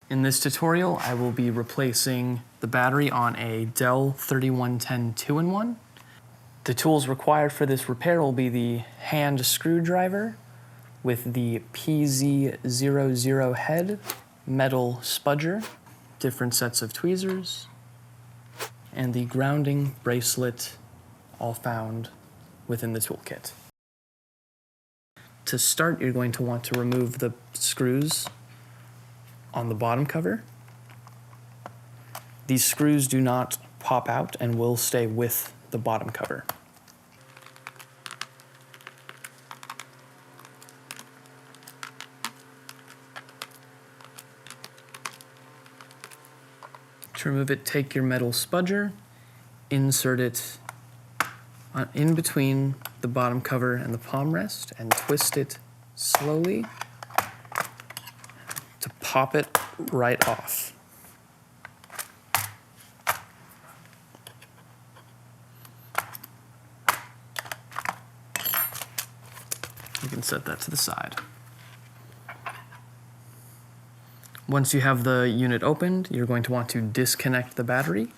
In this tutorial, I will be replacing the battery on a Dell 3110 2-in-1. The tools required for this repair will be the hand screwdriver with the PZ00 head, metal spudger, different sets of tweezers, and the grounding bracelet, all found within the toolkit. To start, you're going to want to remove the screws on the bottom cover. These screws do not pop out and will stay with the bottom cover. To remove it, take your metal spudger, insert it in between the bottom cover and the palm rest, and twist it slowly to pop it right off. You can set that to the side. Once you have the unit opened, you're going to want to disconnect the battery.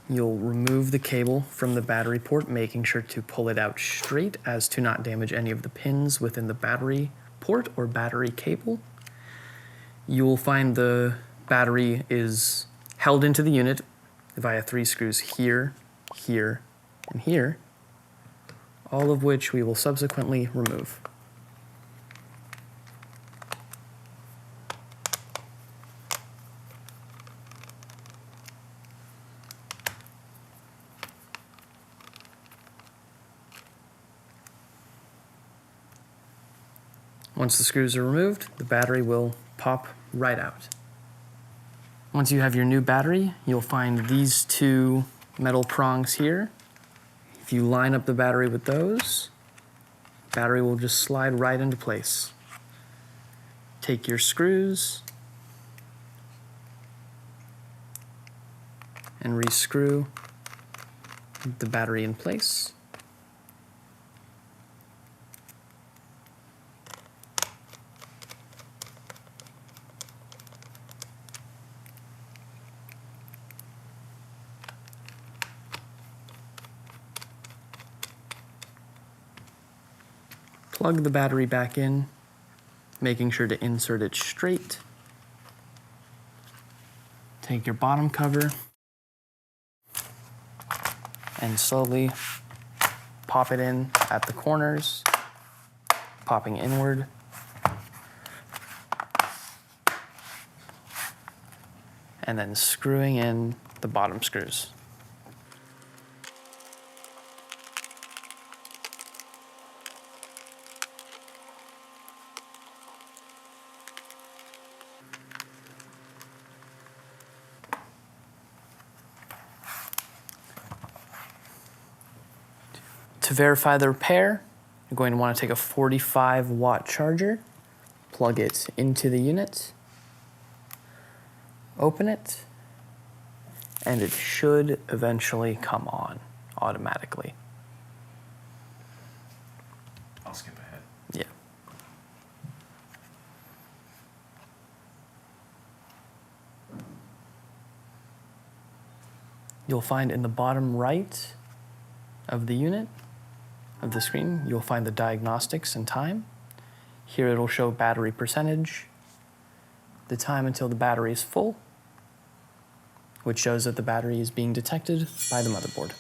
You'll remove the cable from the battery port, making sure to pull it out straight as to not damage any of the pins within the battery port or battery cable. You will find the battery is held into the unit via 3 screws here, here, and here, all of which we will subsequently remove. Once the screws are removed, the battery will pop right out. Once you have your new battery, you'll find these 2 metal prongs here. If you line up the battery with those, the battery will just slide right into place. Take your screws and rescrew the battery in place. Plug the battery back in, making sure to insert it straight. Take your bottom cover and slowly pop it in at the corners, popping inward. And then screwing in the bottom screws. To verify the repair, you're going to want to take a 45-watt charger, plug it into the unit, open it, and it should eventually come on automatically. I'll skip ahead. Yeah. You'll find in the bottom right of the unit, of the screen, you'll find the diagnostics and time. Here it'll show battery percentage, the time until the battery is full, which shows that the battery is being detected by the motherboard.